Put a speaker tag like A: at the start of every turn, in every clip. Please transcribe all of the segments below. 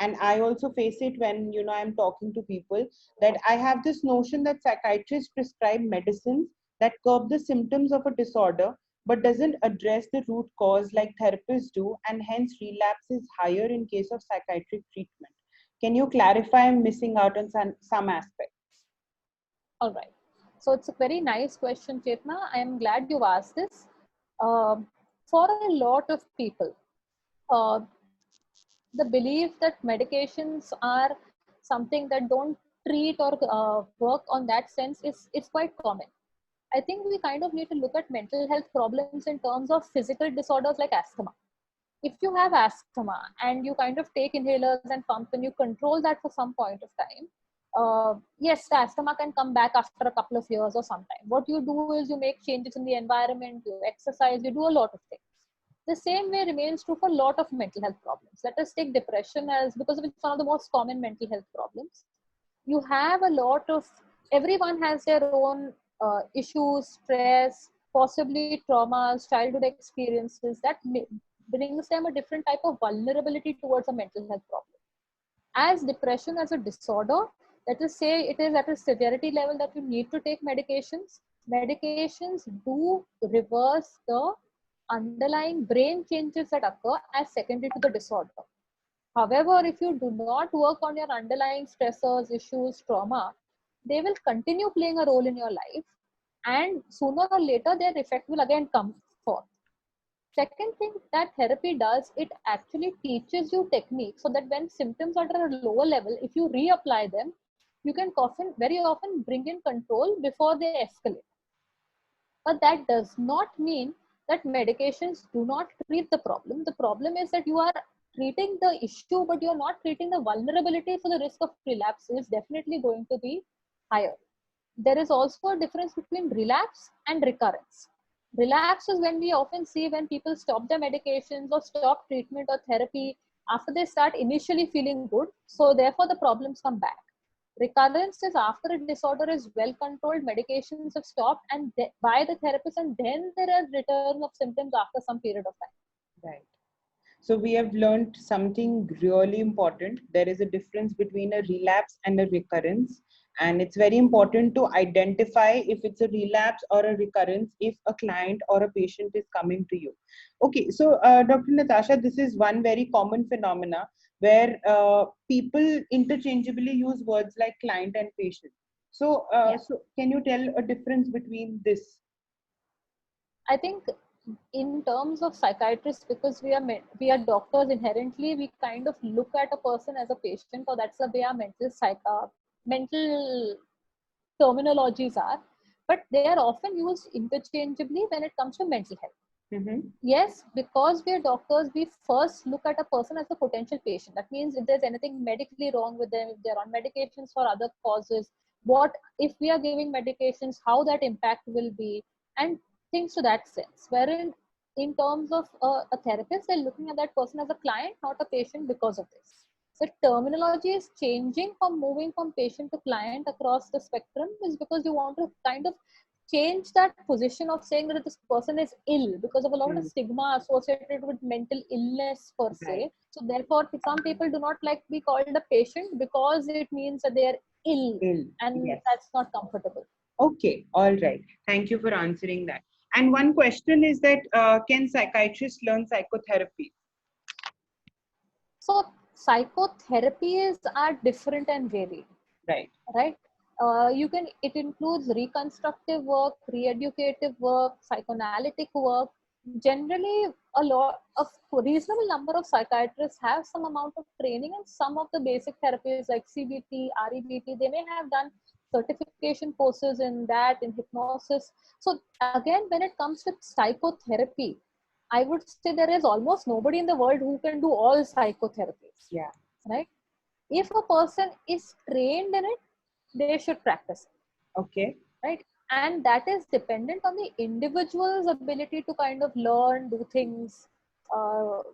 A: and I also face it when, I'm talking to people, that I have this notion that psychiatrists prescribe medicines that curb the symptoms of a disorder but doesn't address the root cause like therapists do, and hence relapse is higher in case of psychiatric treatment. Can you clarify? I'm missing out on some aspects.
B: All right. So it's a very nice question, Chetna. I am glad you asked this. Um for a lot of people, uh, the belief that medications are something that don't treat or work on that sense is quite common. I think we kind of need to look at mental health problems in terms of physical disorders like asthma. If you have asthma and you kind of take inhalers and pump and you control that for some point of time, yes, the asthma can come back after a couple of years or sometime. What you do is you make changes in the environment, you exercise, you do a lot of things. The same way remains true for a lot of mental health problems. Let us take depression as, because it's one of the most common mental health problems. You have a lot of, everyone has their own issues, stress, possibly traumas, childhood experiences that brings them a different type of vulnerability towards a mental health problem. As depression as a disorder, let us say it is at a severity level that you need to take medications. Medications do reverse the underlying brain changes that occur as secondary to the disorder. However, if you do not work on your underlying stressors, issues, trauma, they will continue playing a role in your life, and sooner or later their effect will again come forth. Second thing that therapy does, it actually teaches you techniques so that when symptoms are at a lower level, if you reapply them, you can often, very often bring in control before they escalate. But that does not mean that medications do not treat the problem. The problem is that you are treating the issue, but you're not treating the vulnerability, so the risk of relapse is definitely going to be higher. There is also a difference between relapse and recurrence. Relapse is when we often see when people stop their medications or stop treatment or therapy after they start initially feeling good, so therefore the problems come back. Recurrence is after a disorder is well controlled, medications have stopped, and by the therapist, and then there are return of symptoms after some period of time.
A: Right. So we have learned something really important. There is a difference between a relapse and a recurrence. And it's very important to identify if it's a relapse or a recurrence if a client or a patient is coming to you. Okay, so Dr. Natasha, this is one very common phenomena where people interchangeably use words like client and patient. So,
B: Yeah.
A: so can you tell a difference between this?
B: I think in terms of psychiatrists, because we are doctors inherently, we kind of look at a person as a patient, or that's the way our mental terminologies are. But they are often used interchangeably when it comes to mental health.
A: Mm-hmm.
B: Yes, because we are doctors, we first look at a person as a potential patient. That means if there's anything medically wrong with them, if they're on medications for other causes, what if we are giving medications, how that impact will be, and things to that sense. Wherein, in terms of a therapist, they're looking at that person as a client, not a patient, because of this. The terminology is changing from moving from patient to client across the spectrum is because you want to kind of change that position of saying that this person is ill because of a lot of
A: Mm,
B: stigma associated with mental illness per
A: right.
B: se. So therefore, some people do not like to be called a patient because it means that they are ill,
A: Ill.
B: and
A: Yes.
B: that's not comfortable.
A: Okay, all right. Thank you for answering that. And one question is that can psychiatrists learn psychotherapy?
B: So psychotherapies are different and varied,
A: Right.
B: right? You can, it includes reconstructive work, re-educative work, psychoanalytic work. Generally, a reasonable number of psychiatrists have some amount of training, and some of the basic therapies like CBT, REBT, they may have done certification courses in that, in hypnosis. So again, when it comes to psychotherapy, I would say there is almost nobody in the world who can do all psychotherapies,
A: Yeah.
B: right? If a person is trained in it, they should practice
A: Okay.
B: it, right? And that is dependent on the individual's ability to kind of learn, do things,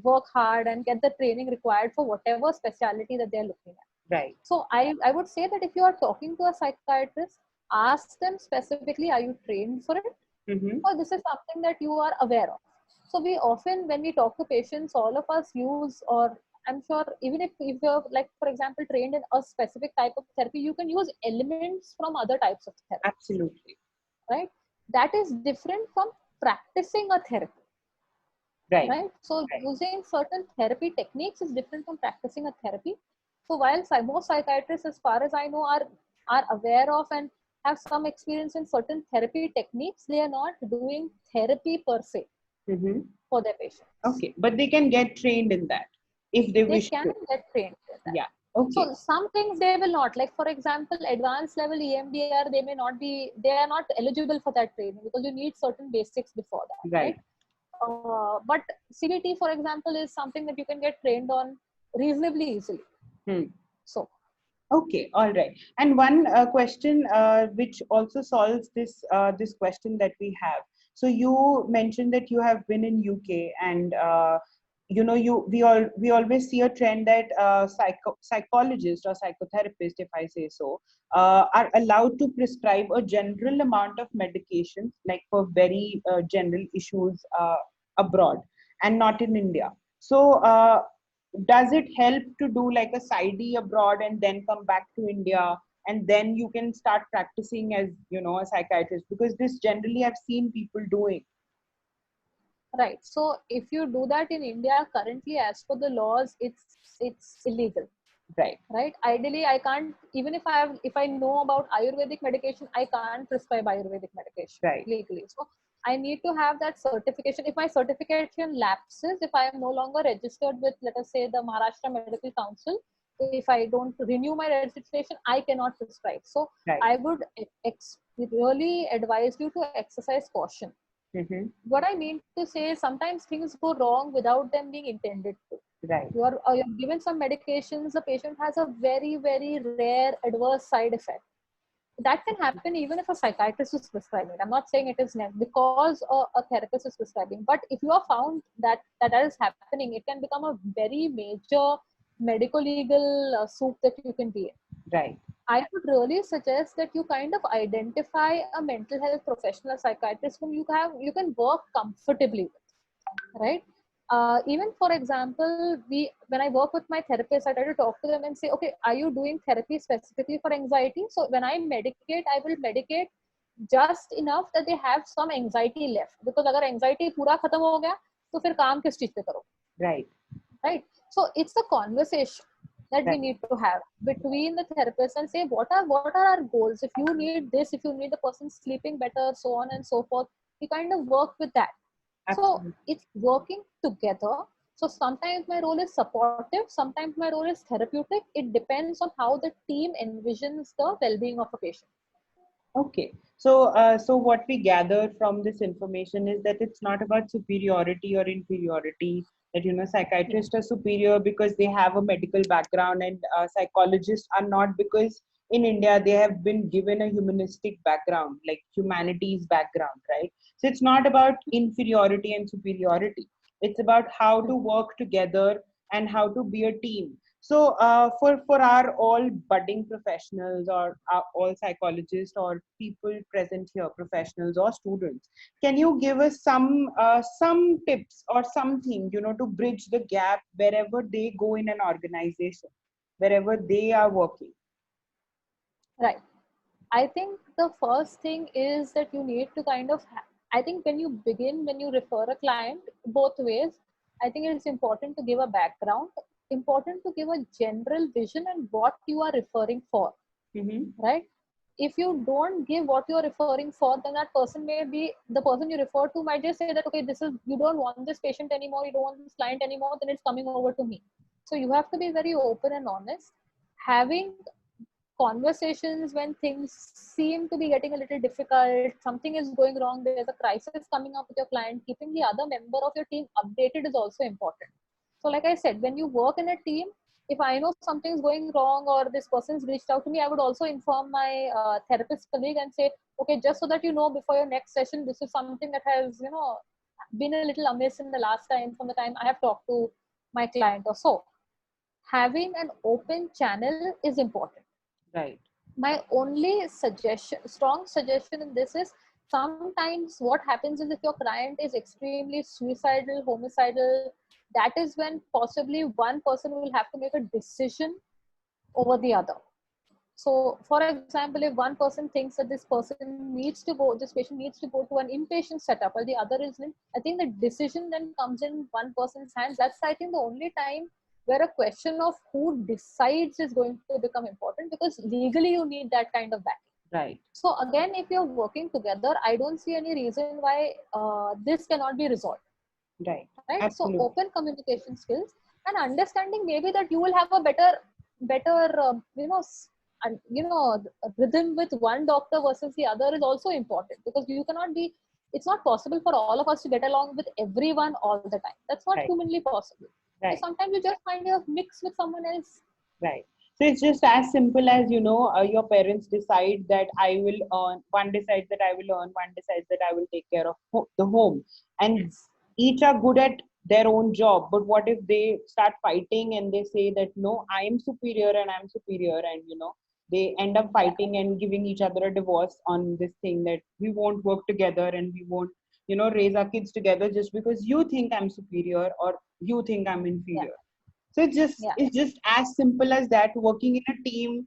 B: work hard, and get the training required for whatever specialty that they're looking at.
A: Right.
B: So I would say that if you are talking to a psychiatrist, ask them specifically, are you trained for it?
A: Mm-hmm.
B: Or this is something that you are aware of. So we often, when we talk to patients, all of us use or I'm sure even if you're, like, for example, trained in a specific type of therapy, you can use elements from other types of therapy,
A: Absolutely.
B: right? That is different from practicing a therapy,
A: Right.
B: right? So
A: Right.
B: using certain therapy techniques is different from practicing a therapy. So while most psychiatrists, as far as I know, are aware of and have some experience in certain therapy techniques, they are not doing therapy per se
A: Mm-hmm.
B: for their patients.
A: Okay, but they can get trained in that if they
B: They
A: wish
B: can
A: to.
B: get trained with that.
A: Yeah. Okay.
B: So some things they will not, like for example, advanced level EMDR, they may not be, they are not eligible for that training because you need certain basics before that, right?
A: Right.
B: But CBT, for example, is something that you can get trained on reasonably easily.
A: Hmm.
B: So,
A: Okay, all right. And one question which also solves this question that we have. So you mentioned that you have been in UK, and you know, we always see a trend that psychologists or psychotherapists, if I say so, are allowed to prescribe a general amount of medications, like for very general issues abroad, and not in India. So does it help to do like a PsyD abroad and then come back to India, and then you can start practicing as, you know, a psychiatrist? Because this generally I've seen people doing.
B: right. So if you do that in India currently, as per the laws, it's illegal,
A: Right.
B: right? Ideally, I can't, even if I know about Ayurvedic medication, I can't prescribe Ayurvedic medication
A: Right.
B: legally. So I need to have that certification. If my certification lapses, if I am no longer registered with, let us say, the Maharashtra Medical Council, if I don't renew my registration, I cannot prescribe. So
A: Right.
B: I would really advise you to exercise caution.
A: Mm-hmm.
B: What I mean to say is sometimes things go wrong without them being intended to.
A: Right.
B: You're given some medications, the patient has a very rare adverse side effect. That can happen even if a psychiatrist is prescribing it. I'm not saying it is because a therapist is prescribing, but if you are found that is happening, it can become a very major medical legal soup that you can be in.
A: Right.
B: I would really suggest that you kind of identify a mental health professional, a psychiatrist whom you can work comfortably with, right? Even for example, when I work with my therapist, I try to talk to them and say, okay, are you doing therapy specifically for anxiety? So when I medicate, I will medicate just enough that they have some anxiety left. Because अगर anxiety पूरा खत्म हो गया, तो फिर काम किस चीज पे करो?
A: Right.
B: Right? So it's the conversation that we
A: Right.
B: need to have between the therapist and say what are our goals. If you need this, if you need the person sleeping better, so on and so forth, we kind of work with that. So
A: Absolutely.
B: it's working together. So sometimes my role is supportive, sometimes my role is therapeutic. It depends on how the team envisions the well-being of a patient.
A: Okay. So, so what we gather from this information is that it's not about superiority or inferiority. That, you know, psychiatrists are superior because they have a medical background, and psychologists are not, because in India they have been given a humanistic background, like humanities background, right? So it's not about inferiority and superiority. It's about how to work together and how to be a team. So, for our all budding professionals, or all psychologists or people present here, professionals or students, can you give us some tips or something, you know, to bridge the gap wherever they go in an organization, wherever they are working?
B: Right. I think the first thing is that you need to kind of, I think when you refer a client, both ways, I think it's important to give a background, important to give a general vision and what you are referring for,
A: Mm-hmm.
B: right? If you don't give what you're referring for, then that person may be, the person you refer to might just say that, okay, you don't want this patient anymore, you don't want this client anymore, then it's coming over to me. So you have to be very open and honest. Having conversations when things seem to be getting a little difficult, something is going wrong, there's a crisis coming up with your client, keeping the other member of your team updated is also important. So like I said, when you work in a team, if I know something's going wrong or this person's reached out to me, I would also inform my therapist colleague and say, okay, just so that you know, before your next session, this is something that has, been a little amiss in the last time, from the time I have talked to my client or so. Having an open channel is important.
A: Right.
B: My only strong suggestion in this is, sometimes what happens is if your client is extremely suicidal, homicidal, that is when possibly one person will have to make a decision over the other. So, for example, if one person thinks that this patient needs to go to an inpatient setup, while the other isn't, I think the decision then comes in one person's hands. That's, I think, the only time where a question of who decides is going to become important, because legally you need that kind of backing.
A: Right.
B: So, again, if you're working together, I don't see any reason why this cannot be resolved.
A: Right.
B: Right.
A: Absolutely.
B: So, open communication skills and understanding maybe that you will have a better, rhythm with one doctor versus the other is also important, because you cannot be, it's not possible for all of us to get along with everyone all the time. That's not
A: Right.
B: humanly possible. So
A: Right.
B: sometimes you just find a mix with someone else.
A: Right. So it's just as simple as, your parents decide that I will earn, one decides that I will earn, one decides that I will take care of the home. And each are good at their own job. But what if they start fighting and they say that, no, I am superior and I'm superior, and, they end up fighting and giving each other a divorce on this thing that we won't work together and we won't, raise our kids together just because you think I'm superior or you think I'm inferior. So it's just as simple as that. Working in a team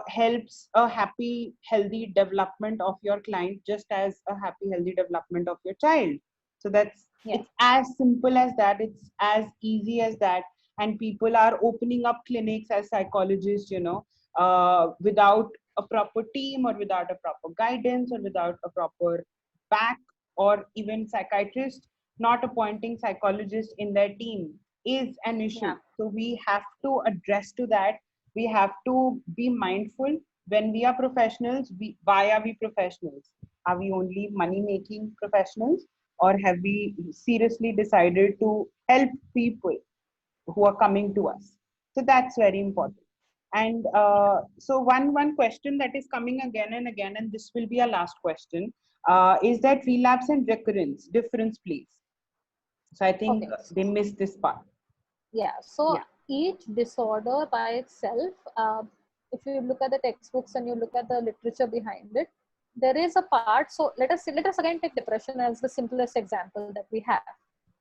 A: helps a happy, healthy development of your client, just as a happy, healthy development of your child. So it's as simple as that. It's as easy as that. And people are opening up clinics as psychologists, without a proper team or without a proper guidance or without a proper back, or even psychiatrists not appointing psychologists in their team is an issue. So we have to address to that. We have to be mindful when we are professionals. Why are we professionals? Are we only money making professionals, or have we seriously decided to help people who are coming to us? So that's very important. And so one question that is coming again and again, and this will be our last question, is that relapse and recurrence difference, please. So I think they missed this part.
B: Yeah. So each disorder by itself, if you look at the textbooks and you look at the literature behind it, there is a part. So let us again take depression as the simplest example that we have.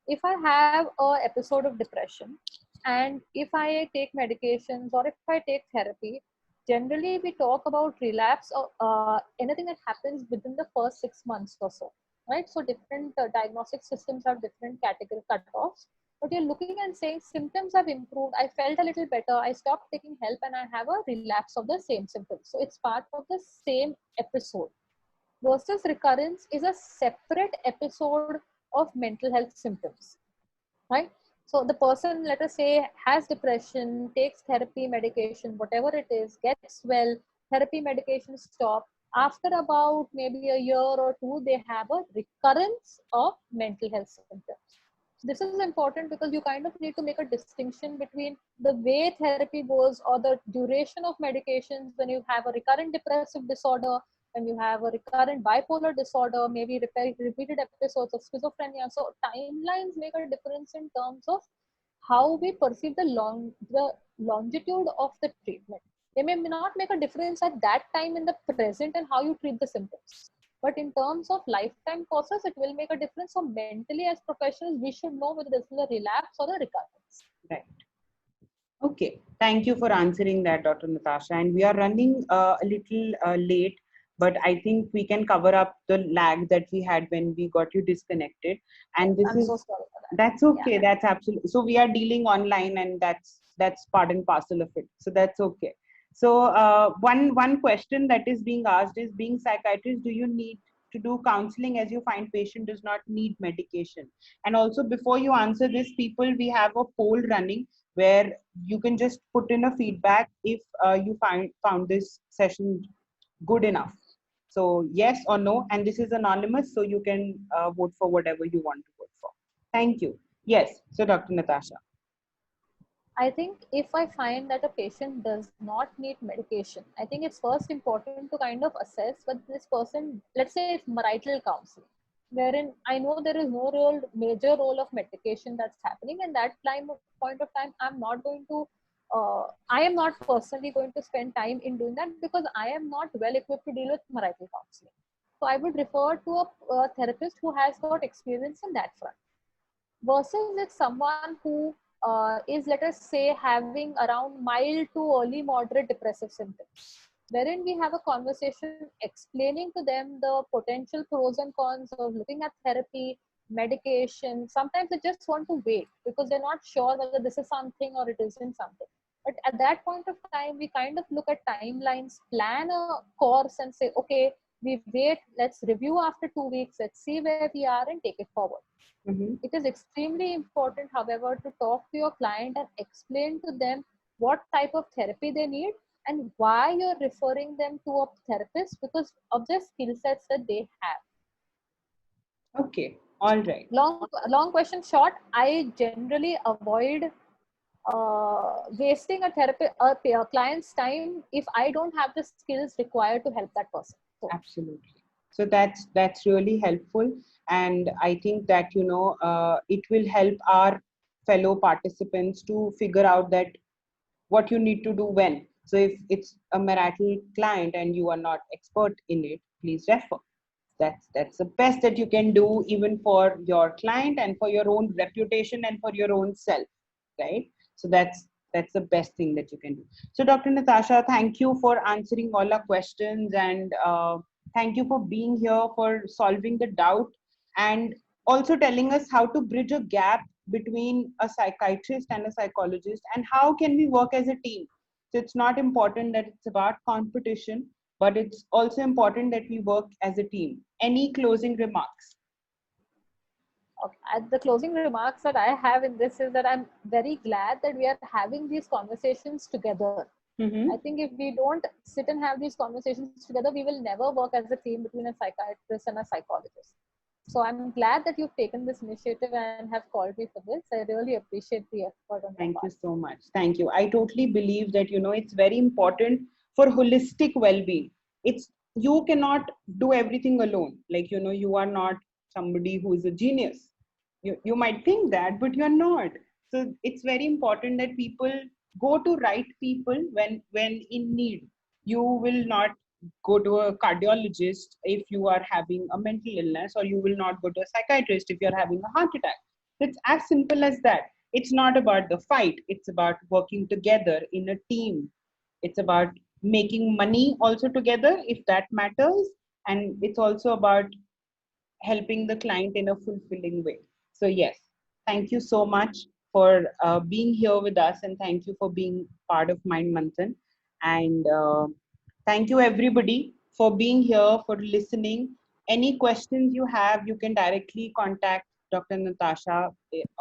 B: If I have a episode of depression, and if I take medications or if I take therapy, generally we talk about relapse or anything that happens within the first 6 months or so, right? So different diagnostic systems have different category cutoffs, but you're looking and saying symptoms have improved, I felt a little better, I stopped taking help, and I have a relapse of the same symptoms. So it's part of the same episode. Versus recurrence is a separate episode of mental health symptoms, right? So the person, let us say, has depression, takes therapy, medication, whatever it is, gets well, therapy, medication stop. After about maybe a year or two, they have a recurrence of mental health symptoms. This is important because you kind of need to make a distinction between the way therapy goes or the duration of medications when you have a recurrent depressive disorder, when you have a recurrent bipolar disorder, maybe repeated episodes of schizophrenia. So timelines make a difference in terms of how we perceive the longitude of the treatment. They may not make a difference at that time in the present and how you treat the symptoms. But in terms of lifetime causes, it will make a difference. So mentally, as professionals, we should know whether this is a relapse or a recurrence.
A: Right. Okay. Thank you for answering that, Dr. Natasha. And we are running a little late, but I think we can cover up the lag that we had when we got you disconnected. And this
B: I'm so sorry for that.
A: that's okay. That's absolutely. So we are dealing online, and that's part and parcel of it. So that's okay. So one question that is being asked is, being psychiatrist, do you need to do counseling as you find patient does not need medication? And also, before you answer this, people, we have a poll running where you can just put in a feedback if you found this session good enough. So yes or no, and this is anonymous, so you can vote for whatever you want to vote for. Thank you. Yes. So Dr. Natasha.
B: I think if I find that a patient does not need medication, I think it's first important to kind of assess whether this person, let's say it's marital counseling, wherein I know there is no real major role of medication that's happening, and that point of time, I am not personally going to spend time in doing that because I am not well equipped to deal with marital counseling. So I would refer to a therapist who has got experience in that front. versus if someone who is, let us say, having around mild to early moderate depressive symptoms, wherein we have a conversation explaining to them the potential pros and cons of looking at therapy, medication. Sometimes they just want to wait because they're not sure whether this is something or it isn't something. But at that point of time, we kind of look at timelines, plan a course, and say, okay, we wait, let's review after 2 weeks, let's see where we are and take it forward.
A: Mm-hmm.
B: It is extremely important, however, to talk to your client and explain to them what type of therapy they need and why you're referring them to a therapist because of the skill sets that they have.
A: Okay, all right.
B: Long question short, I generally avoid wasting a client's time if I don't have the skills required to help that person. So,
A: Absolutely. So that's really helpful, and I think that it will help our fellow participants to figure out that what you need to do when. So if it's a marital client and you are not expert in it, please refer. That's the best that you can do, even for your client and for your own reputation and for your own self, right? So that's the best thing that you can do. So Dr. Natasha, thank you for answering all our questions, and thank you for being here, for solving the doubt, and also telling us how to bridge a gap between a psychiatrist and a psychologist, and how can we work as a team. So it's not important that it's about competition, but it's also important that we work as a team. Any closing remarks?
B: okay. The closing remarks that I have in this is that I'm very glad that we are having these conversations together. I
A: Mm-hmm.
B: think if we don't sit and have these conversations together, we will never work as a team between a psychiatrist and a psychologist. So I'm glad that you've taken this initiative and have called me for this. I really appreciate the effort on your
A: Thank you
B: part.
A: so much. Thank you. I totally believe that, it's very important for holistic well-being. It's, you cannot do everything alone. Like, you are not somebody who is a genius. You might think that, but you're not. So it's very important that people go to right people when in need. You will not go to a cardiologist if you are having a mental illness, or you will not go to a psychiatrist if you're having a heart attack. It's as simple as that. It's not about the fight, it's about working together in a team. It's about making money also together if that matters, and it's also about helping the client in a fulfilling way. So yes, thank you so much for being here with us, and thank you for being part of Mind Manthan. And thank you everybody for being here, for listening. Any questions you have, you can directly contact Dr. Natasha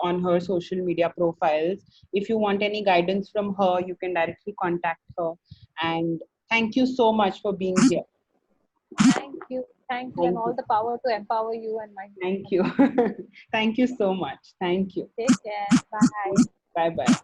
A: on her social media profiles. If you want any guidance from her, you can directly contact her. And thank you so much for being here.
B: Thank you, and
A: Thank
B: all
A: you.
B: the power to empower you and my.
A: Thank you. Thank you so much. Thank you.
B: Take care. Bye.
A: Bye bye.